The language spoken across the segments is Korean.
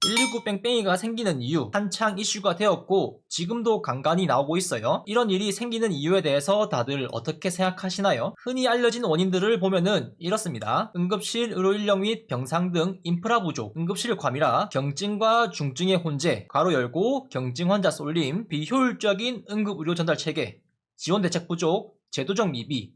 119 뺑뺑이가 생기는 이유 한창 이슈가 되었고 지금도 간간히 나오고 있어요. 이런 일이 생기는 이유에 대해서 다들 어떻게 생각하시나요? 흔히 알려진 원인들을 보면은 이렇습니다. 응급실 의료인력 및 병상 등 인프라 부족, 응급실 과밀화, 경증과 중증의 혼재, 괄호 열고 경증 환자 쏠림, 비효율적인 응급의료 전달 체계, 지원 대책 부족, 제도적 미비,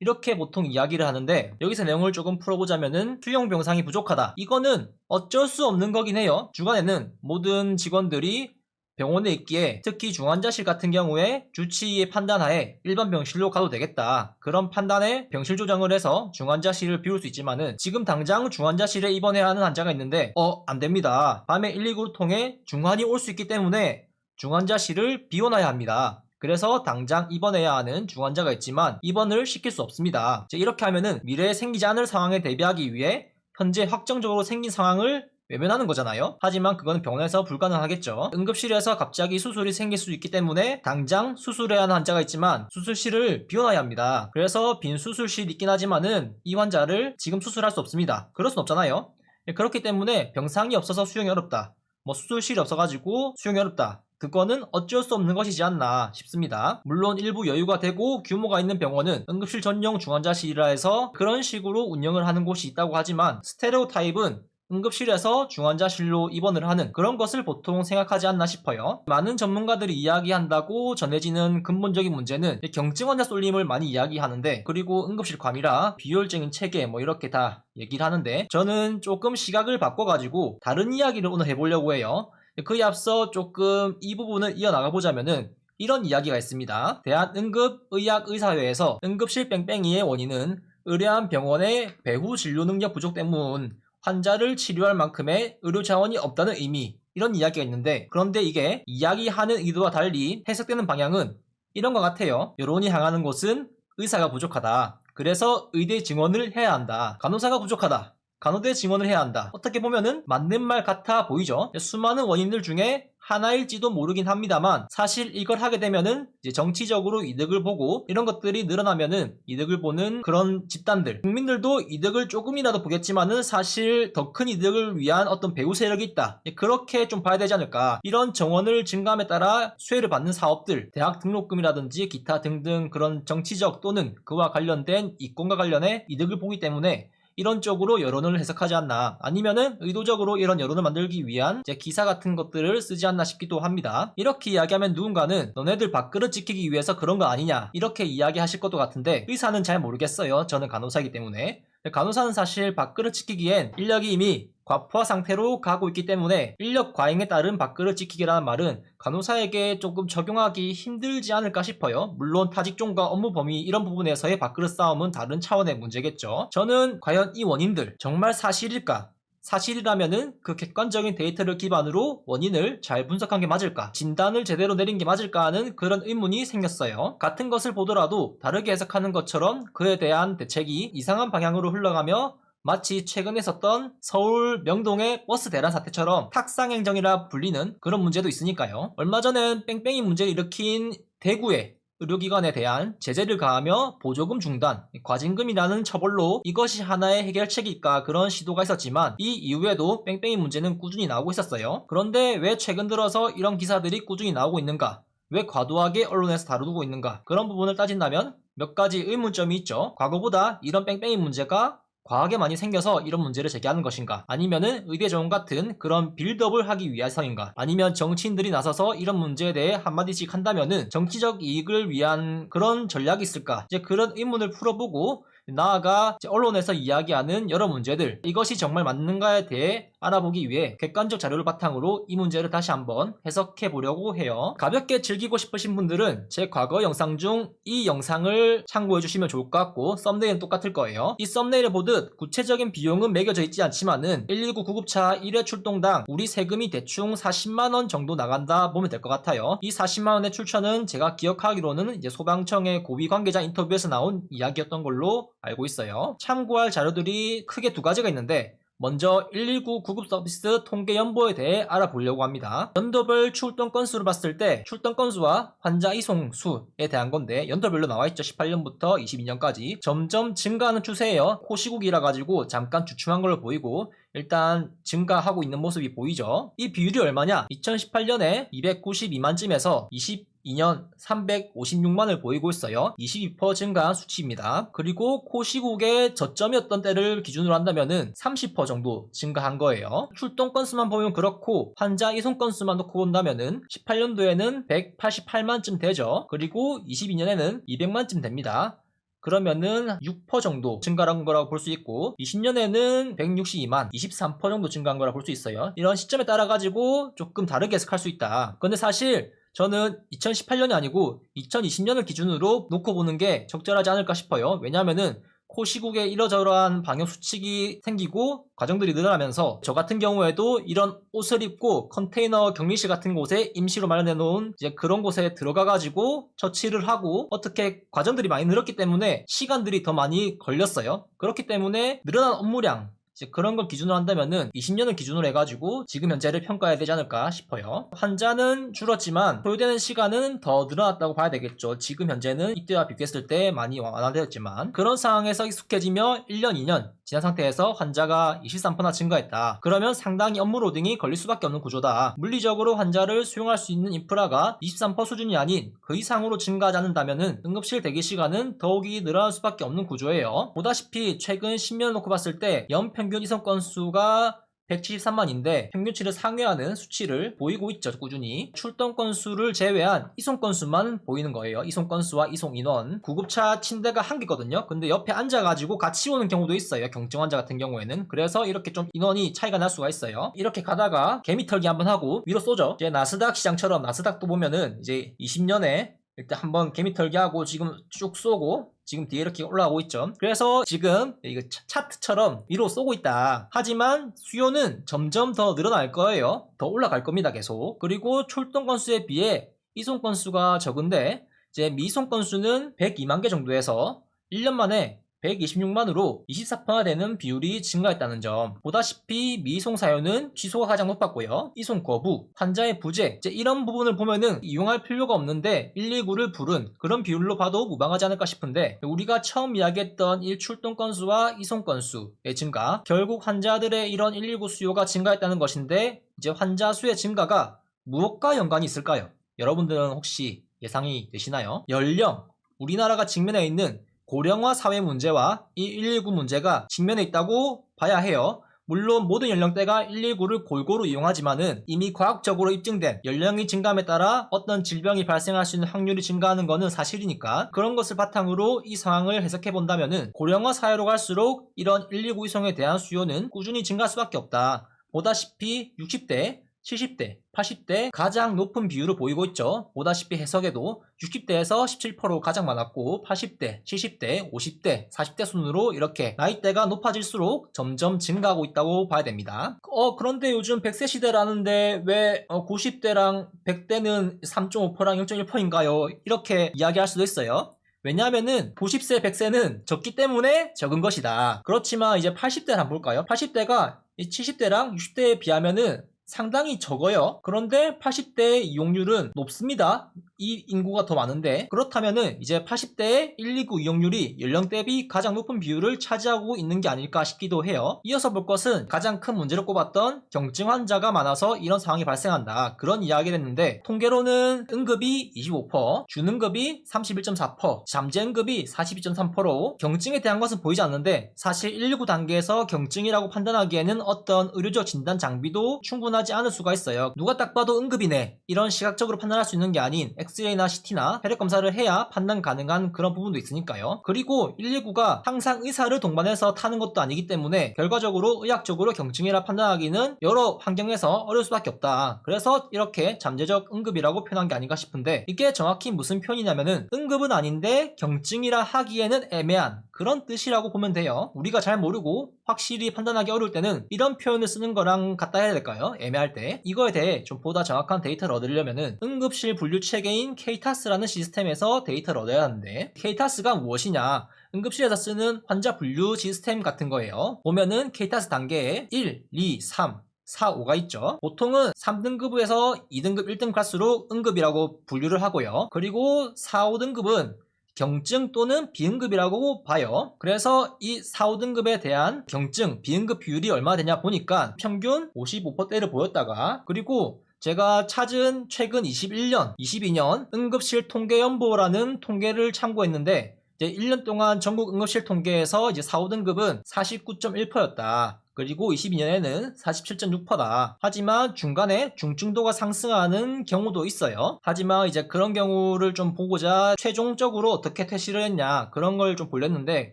이렇게 보통 이야기를 하는데 여기서 내용을 조금 풀어보자면은 수용 병상이 부족하다. 이거는 어쩔 수 없는 거긴 해요. 주간에는 모든 직원들이 병원에 있기에 특히 중환자실 같은 경우에 주치의의 판단하에 일반 병실로 가도 되겠다. 그런 판단에 병실 조정을 해서 중환자실을 비울 수 있지만은 지금 당장 중환자실에 입원해야 하는 환자가 있는데 안 됩니다. 밤에 119를 통해 중환이 올 수 있기 때문에 중환자실을 비워놔야 합니다. 그래서 당장 입원해야 하는 중환자가 있지만 입원을 시킬 수 없습니다. 이렇게 하면은 미래에 생기지 않을 상황에 대비하기 위해 현재 확정적으로 생긴 상황을 외면하는 거잖아요. 하지만 그건 병원에서 불가능하겠죠. 응급실에서 갑자기 수술이 생길 수 있기 때문에 당장 수술해야 하는 환자가 있지만 수술실을 비워놔야 합니다. 그래서 빈 수술실이 있긴 하지만은 이 환자를 지금 수술할 수 없습니다. 그럴 순 없잖아요. 그렇기 때문에 병상이 없어서 수용이 어렵다. 수술실이 없어가지고 수용이 어렵다. 그거는 어쩔 수 없는 것이지 않나 싶습니다. 물론 일부 여유가 되고 규모가 있는 병원은 응급실 전용 중환자실이라 해서 그런 식으로 운영을 하는 곳이 있다고 하지만 스테레오 타입은 응급실에서 중환자실로 입원을 하는 그런 것을 보통 생각하지 않나 싶어요. 많은 전문가들이 이야기한다고 전해지는 근본적인 문제는 경증 환자 쏠림을 많이 이야기하는데 그리고 응급실 과밀화, 비효율적인 체계 이렇게 다 얘기를 하는데 저는 조금 시각을 바꿔가지고 다른 이야기를 오늘 해보려고 해요. 그에 앞서 조금 이 부분을 이어나가보자면은 이런 이야기가 있습니다. 대한응급의학의사회에서 응급실 뺑뺑이의 원인은 의뢰한 병원의 배후 진료 능력 부족 때문, 환자를 치료할 만큼의 의료 자원이 없다는 의미, 이런 이야기가 있는데 그런데 이게 이야기하는 의도와 달리 해석되는 방향은 이런 것 같아요. 여론이 향하는 곳은 의사가 부족하다. 그래서 의대 증원을 해야 한다. 간호사가 부족하다. 간호대 증원을 해야 한다. 어떻게 보면은 맞는 말 같아 보이죠? 수많은 원인들 중에 하나일지도 모르긴 합니다만 사실 이걸 하게 되면은 이제 정치적으로 이득을 보고 이런 것들이 늘어나면은 이득을 보는 그런 집단들, 국민들도 이득을 조금이라도 보겠지만은 사실 더 큰 이득을 위한 어떤 배후 세력이 있다. 그렇게 좀 봐야 되지 않을까. 이런 정원을 증감에 따라 수혜를 받는 사업들, 대학 등록금이라든지 기타 등등 그런 정치적 또는 그와 관련된 이권과 관련해 이득을 보기 때문에 이런 쪽으로 여론을 해석하지 않나, 아니면은 의도적으로 이런 여론을 만들기 위한 기사 같은 것들을 쓰지 않나 싶기도 합니다. 이렇게 이야기하면 누군가는 너네들 밥그릇 지키기 위해서 그런 거 아니냐 이렇게 이야기하실 것도 같은데 의사는 잘 모르겠어요. 저는 간호사이기 때문에. 간호사는 사실 밥그릇 지키기엔 인력이 이미 과포화 상태로 가고 있기 때문에 인력 과잉에 따른 밥그릇 지키기라는 말은 간호사에게 조금 적용하기 힘들지 않을까 싶어요. 물론 타직종과 업무 범위 이런 부분에서의 밥그릇 싸움은 다른 차원의 문제겠죠. 저는 과연 이 원인들 정말 사실일까? 사실이라면은 그 객관적인 데이터를 기반으로 원인을 잘 분석한 게 맞을까? 진단을 제대로 내린 게 맞을까 하는 그런 의문이 생겼어요. 같은 것을 보더라도 다르게 해석하는 것처럼 그에 대한 대책이 이상한 방향으로 흘러가며 마치 최근에 있었던 서울 명동의 버스 대란 사태처럼 탁상행정이라 불리는 그런 문제도 있으니까요. 얼마 전엔 뺑뺑이 문제를 일으킨 대구의 의료기관에 대한 제재를 가하며 보조금 중단, 과징금이라는 처벌로 이것이 하나의 해결책일까 그런 시도가 있었지만 이 이후에도 뺑뺑이 문제는 꾸준히 나오고 있었어요. 그런데 왜 최근 들어서 이런 기사들이 꾸준히 나오고 있는가? 왜 과도하게 언론에서 다루고 있는가? 그런 부분을 따진다면 몇 가지 의문점이 있죠. 과거보다 이런 뺑뺑이 문제가 과하게 많이 생겨서 이런 문제를 제기하는 것인가? 아니면은 의대 정원 같은 그런 빌드업을 하기 위해서인가? 아니면 정치인들이 나서서 이런 문제에 대해 한마디씩 한다면은 정치적 이익을 위한 그런 전략이 있을까? 그런 의문을 풀어보고 나아가 언론에서 이야기하는 여러 문제들, 이것이 정말 맞는가에 대해 알아보기 위해 객관적 자료를 바탕으로 이 문제를 다시 한번 해석해 보려고 해요. 가볍게 즐기고 싶으신 분들은 제 과거 영상 중 이 영상을 참고해 주시면 좋을 것 같고 썸네일은 똑같을 거예요. 이 썸네일을 보듯 구체적인 비용은 매겨져 있지 않지만은 119 구급차 1회 출동당 우리 세금이 대충 40만원 정도 나간다 보면 될 것 같아요. 이 40만원의 출처는 제가 기억하기로는 이제 소방청의 고위 관계자 인터뷰에서 나온 이야기였던 걸로 알고 있어요. 참고할 자료들이 크게 두 가지가 있는데 먼저 119 구급서비스 통계 연보에 대해 알아보려고 합니다. 연도별 출동 건수를 봤을 때 출동 건수와 환자 이송 수에 대한 건데 연도별로 나와있죠. 18년부터 22년까지 점점 증가하는 추세예요. 코시국이라 가지고 잠깐 주춤한 걸로 보이고 일단 증가하고 있는 모습이 보이죠. 이 비율이 얼마냐? 2018년에 292만쯤에서 22년 356만을 보이고 있어요. 22% 증가한 수치입니다. 그리고 코시국의 저점이었던 때를 기준으로 한다면은 30% 정도 증가한 거예요. 출동 건수만 보면 그렇고 환자 이송 건수만 놓고 본다면은 18년도에는 188만쯤 되죠. 그리고 22년에는 200만쯤 됩니다. 그러면은 6% 정도 증가한 거라고 볼 수 있고 20년에는 162만 23% 정도 증가한 거라고 볼 수 있어요. 이런 시점에 따라 가지고 조금 다르게 해석할 수 있다. 근데 사실 저는 2018년이 아니고 2020년을 기준으로 놓고 보는 게 적절하지 않을까 싶어요. 왜냐하면은 코시국에 이러저러한 방역 수칙이 생기고 과정들이 늘어나면서 저 같은 경우에도 이런 옷을 입고 컨테이너 격리실 같은 곳에 임시로 마련해 놓은 이제 그런 곳에 들어가 가지고 처치를 하고 어떻게 과정들이 많이 늘었기 때문에 시간들이 더 많이 걸렸어요. 그렇기 때문에 늘어난 업무량 이제 그런 걸 기준으로 한다면은 20년을 기준으로 해가지고 지금 현재를 평가해야 되지 않을까 싶어요. 환자는 줄었지만 소요되는 시간은 더 늘어났다고 봐야 되겠죠. 지금 현재는 이때와 비교했을 때 많이 완화되었지만 그런 상황에서 익숙해지며 1년, 2년 지난 상태에서 환자가 23%나 증가했다. 그러면 상당히 업무 로딩이 걸릴 수밖에 없는 구조다. 물리적으로 환자를 수용할 수 있는 인프라가 23% 수준이 아닌 그 이상으로 증가하지 않는다면은 응급실 대기 시간은 더욱이 늘어날 수밖에 없는 구조예요. 보다시피 최근 10년을 놓고 봤을 때 연평균 이송 건수가 173만인데 평균치를 상회하는 수치를 보이고 있죠. 꾸준히 출동 건수를 제외한 이송 건수만 보이는 거예요. 이송 건수와 이송 인원. 구급차 침대가 한 개거든요. 근데 옆에 앉아가지고 같이 오는 경우도 있어요. 경증 환자 같은 경우에는. 그래서 이렇게 좀 인원이 차이가 날 수가 있어요. 이렇게 가다가 개미털기 한번 하고 위로 쏘죠. 이제 나스닥 시장처럼 나스닥도 보면은 이제 20년에 일단 한번 개미털기 하고 지금 쭉 쏘고 지금 뒤에 이렇게 올라가고 있죠. 그래서 지금 이거 차트처럼 위로 쏘고 있다. 하지만 수요는 점점 더 늘어날 거예요. 더 올라갈 겁니다. 계속. 그리고 출동 건수에 비해 이송 건수가 적은데 이제 미송 건수는 102만 개 정도에서 1년 만에 126만으로 24%나 되는 비율이 증가했다는 점. 보다시피 미이송 사유는 취소가 가장 높았고요. 이송 거부, 환자의 부재 이제 이런 부분을 보면은 이용할 필요가 없는데 119를 부른 그런 비율로 봐도 무방하지 않을까 싶은데 우리가 처음 이야기했던 일출동 건수와 이송 건수의 증가 결국 환자들의 이런 119 수요가 증가했다는 것인데 이제 환자 수의 증가가 무엇과 연관이 있을까요? 여러분들은 혹시 예상이 되시나요? 연령, 우리나라가 직면해 있는 고령화 사회 문제와 이 119 문제가 직면해 있다고 봐야 해요. 물론 모든 연령대가 119를 골고루 이용하지만은 이미 과학적으로 입증된 연령이 증가함에 따라 어떤 질병이 발생할 수 있는 확률이 증가하는 것은 사실이니까 그런 것을 바탕으로 이 상황을 해석해 본다면은 고령화 사회로 갈수록 이런 119 이송에 대한 수요는 꾸준히 증가할 수밖에 없다. 보다시피 60대 70대, 80대 가장 높은 비율을 보이고 있죠. 보다시피 해석에도 60대에서 17% 가장 많았고 80대, 70대, 50대, 40대 순으로 이렇게 나이대가 높아질수록 점점 증가하고 있다고 봐야 됩니다. 그런데 요즘 100세 시대라는데 왜 90대랑 100대는 3.5%랑 0.1%인가요? 이렇게 이야기할 수도 있어요. 왜냐하면은 90세, 100세는 적기 때문에 적은 것이다. 그렇지만 이제 80대를 한번 볼까요? 80대가 70대랑 60대에 비하면은 상당히 적어요. 그런데 80대의 이용률은 높습니다. 이 인구가 더 많은데 그렇다면은 이제 80대의 119 이용률이 연령 대비 가장 높은 비율을 차지하고 있는 게 아닐까 싶기도 해요. 이어서 볼 것은 가장 큰 문제로 꼽았던 경증 환자가 많아서 이런 상황이 발생한다. 그런 이야기를 했는데 통계로는 응급이 25%, 준응급이 31.4%, 잠재응급이 42.3%, 경증에 대한 것은 보이지 않는데 사실 119 단계에서 경증이라고 판단하기에는 어떤 의료적 진단 장비도 충분하지 않을 수가 있어요. 누가 딱 봐도 응급이네 이런 시각적으로 판단할 수 있는 게 아닌 엑스레이나 CT나 혈액 검사를 해야 판단 가능한 그런 부분도 있으니까요. 그리고 119가 항상 의사를 동반해서 타는 것도 아니기 때문에 결과적으로 의학적으로 경증이라 판단하기는 여러 환경에서 어려울 수밖에 없다. 그래서 이렇게 잠재적 응급이라고 표현한 게 아닌가 싶은데 이게 정확히 무슨 표현이냐면은 응급은 아닌데 경증이라 하기에는 애매한 그런 뜻이라고 보면 돼요. 우리가 잘 모르고 확실히 판단하기 어려울 때는 이런 표현을 쓰는 거랑 같다 해야 될까요? 애매할 때. 이거에 대해 좀 보다 정확한 데이터를 얻으려면은 응급실 분류 체계인 KTAS라는 시스템에서 데이터를 얻어야 하는데, KTAS가 무엇이냐? 응급실에서 쓰는 환자 분류 시스템 같은 거예요. 보면은 KTAS 단계에 1, 2, 3, 4, 5가 있죠. 보통은 3등급에서 2등급, 1등 클래스로 응급이라고 분류를 하고요. 그리고 4, 5등급은 경증 또는 비응급이라고 봐요. 그래서 이 4, 5등급에 대한 경증, 비응급 비율이 얼마나 되냐 보니까 평균 55%대를 보였다가, 그리고 제가 찾은 최근 21년, 22년 응급실 통계연보라는 통계를 참고했는데, 이제 1년 동안 전국 응급실 통계에서 이제 4, 5등급은 49.1%였다. 그리고 22년에는 47.6%다. 하지만 중간에 중증도가 상승하는 경우도 있어요. 하지만 이제 그런 경우를 좀 보고자 최종적으로 어떻게 퇴실을 했냐, 그런 걸 좀 보렸는데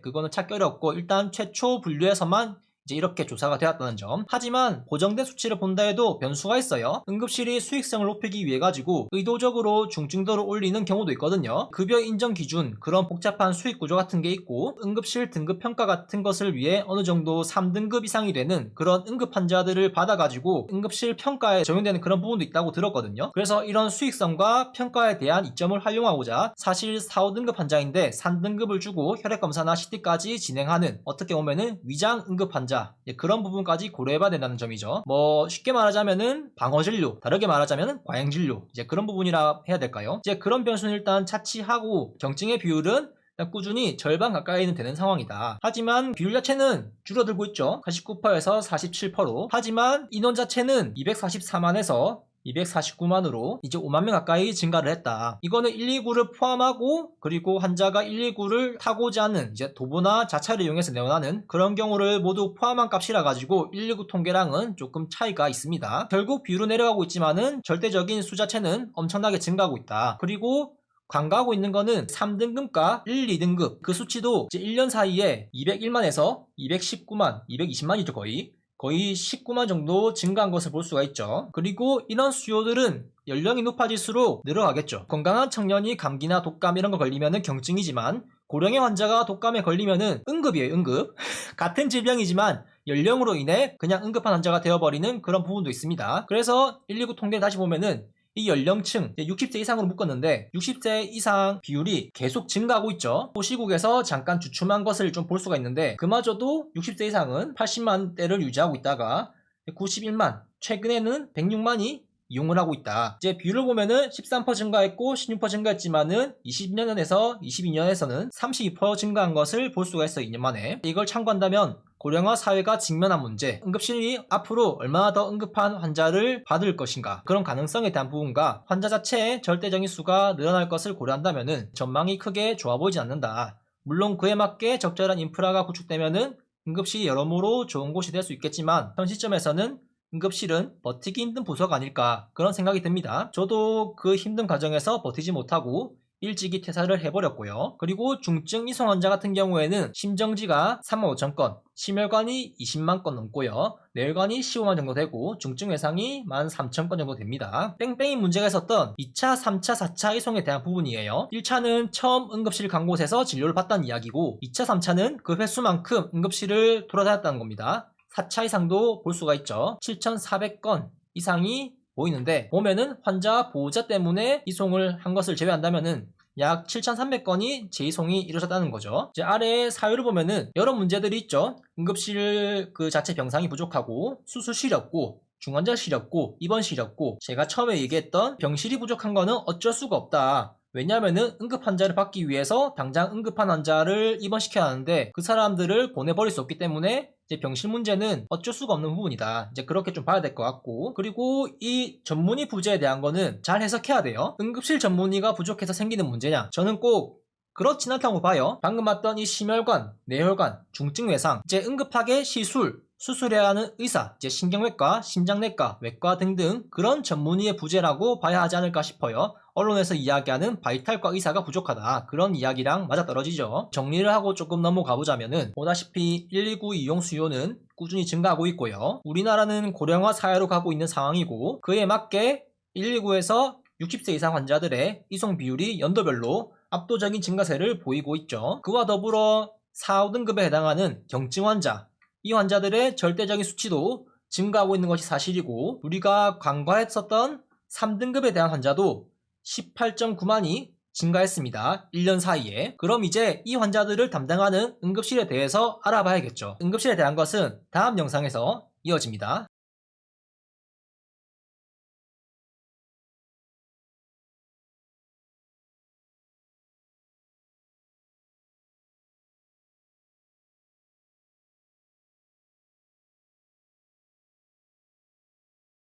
그거는 찾기 어렵고, 일단 최초 분류에서만 이제 이렇게 조사가 되었다는 점. 하지만 고정된 수치를 본다 해도 변수가 있어요. 응급실이 수익성을 높이기 위해 가지고 의도적으로 중증도를 올리는 경우도 있거든요. 급여 인정 기준, 그런 복잡한 수익 구조 같은 게 있고, 응급실 등급 평가 같은 것을 위해 어느 정도 3등급 이상이 되는 그런 응급 환자들을 받아가지고 응급실 평가에 적용되는 그런 부분도 있다고 들었거든요. 그래서 이런 수익성과 평가에 대한 이점을 활용하고자 사실 4, 5등급 환자인데 3등급을 주고 혈액검사나 CT까지 진행하는, 어떻게 보면은 위장 응급 환자, 그런 부분까지 고려해봐야 된다는 점이죠. 뭐 쉽게 말하자면은 방어진료, 다르게 말하자면은 과잉진료, 이제 그런 부분이라 해야 될까요? 이제 그런 변수는 일단 차치하고 경증의 비율은 꾸준히 절반 가까이는 되는 상황이다. 하지만 비율 자체는 줄어들고 있죠. 49%에서 47%. 하지만 인원 자체는 244만에서 249만으로 이제 5만 명 가까이 증가를 했다. 이거는 119를 포함하고, 그리고 환자가 119를 타고자 하는 이제 도보나 자차를 이용해서 내원하는 그런 경우를 모두 포함한 값이라 가지고 119 통계량은 조금 차이가 있습니다. 결국 비율은 내려가고 있지만은 절대적인 수 자체는 엄청나게 증가하고 있다. 그리고 관가하고 있는 거는 3등급과 1, 2등급 그 수치도 이제 1년 사이에 201만에서 219만, 220만이죠 거의 19만 정도 증가한 것을 볼 수가 있죠. 그리고 이런 수요들은 연령이 높아질수록 늘어가겠죠. 건강한 청년이 감기나 독감 이런 거 걸리면은 경증이지만, 고령의 환자가 독감에 걸리면은 응급이에요, 응급. 같은 질병이지만 연령으로 인해 그냥 응급한 환자가 되어버리는 그런 부분도 있습니다. 그래서 119 통계를 다시 보면은 이 연령층 60세 이상으로 묶었는데 60세 이상 비율이 계속 증가하고 있죠. 시국에서 잠깐 주춤한 것을 좀 볼 수가 있는데, 그마저도 60세 이상은 80만대를 유지하고 있다가 91만, 최근에는 106만이 이용을 하고 있다. 이제 비율을 보면은 13% 증가했고 16% 증가했지만은 20년에서 22년에서는 32% 증가한 것을 볼 수가 있어요. 2년 만에. 이걸 참고한다면 고령화 사회가 직면한 문제, 응급실이 앞으로 얼마나 더 응급한 환자를 받을 것인가, 그런 가능성에 대한 부분과 환자 자체의 절대적인 수가 늘어날 것을 고려한다면은 전망이 크게 좋아 보이지 않는다. 물론 그에 맞게 적절한 인프라가 구축되면은 응급실이 여러모로 좋은 곳이 될 수 있겠지만, 현 시점에서는 응급실은 버티기 힘든 부서가 아닐까, 그런 생각이 듭니다. 저도 그 힘든 과정에서 버티지 못하고 일찍이 퇴사를 해버렸고요. 그리고 중증 이송 환자 같은 경우에는 심정지가 35,000건, 심혈관이 20만 건 넘고요. 뇌혈관이 15만 정도 되고 중증 외상이 13,000건 정도 됩니다. 뺑뺑이 문제가 있었던 2차, 3차, 4차 이송에 대한 부분이에요. 1차는 처음 응급실 간 곳에서 진료를 받다는 이야기고, 2차, 3차는 그 횟수만큼 응급실을 돌아다녔다는 겁니다. 4차 이상도 볼 수가 있죠. 7,400건 이상이 보이는데, 보면은 환자 보호자 때문에 이송을 한 것을 제외한다면은 약 7,300건이 재이송이 이루어졌다는 거죠. 이제 아래의 사유를 보면은 여러 문제들이 있죠. 응급실 그 자체 병상이 부족하고, 수술실이 없고, 중환자실이 없고, 입원실이 없고, 제가 처음에 얘기했던 병실이 부족한 거는 어쩔 수가 없다. 왜냐하면은 응급 환자를 받기 위해서 당장 응급한 환자를 입원시켜야 하는데 그 사람들을 보내버릴 수 없기 때문에 이제 병실 문제는 어쩔 수가 없는 부분이다. 이제 그렇게 좀 봐야 될 것 같고, 그리고 이 전문의 부재에 대한 거는 잘 해석해야 돼요. 응급실 전문의가 부족해서 생기는 문제냐? 저는 꼭 그렇진 않다고 봐요. 방금 봤던 이 심혈관, 뇌혈관, 중증 외상, 이제 응급하게 수술해야 하는 의사, 이제 신경외과, 심장내과, 외과 등등 그런 전문의의 부재라고 봐야 하지 않을까 싶어요. 언론에서 이야기하는 바이탈과 의사가 부족하다, 그런 이야기랑 맞아떨어지죠. 정리를 하고 조금 넘어가 보자면은, 보다시피 119 이용 수요는 꾸준히 증가하고 있고요. 우리나라는 고령화 사회로 가고 있는 상황이고, 그에 맞게 119에서 60세 이상 환자들의 이송 비율이 연도별로 압도적인 증가세를 보이고 있죠. 그와 더불어 4, 5등급에 해당하는 경증 환자, 이 환자들의 절대적인 수치도 증가하고 있는 것이 사실이고, 우리가 간과했었던 3등급에 대한 환자도 18.9만이 증가했습니다. 1년 사이에. 그럼 이제 이 환자들을 담당하는 응급실에 대해서 알아봐야겠죠. 응급실에 대한 것은 다음 영상에서 이어집니다.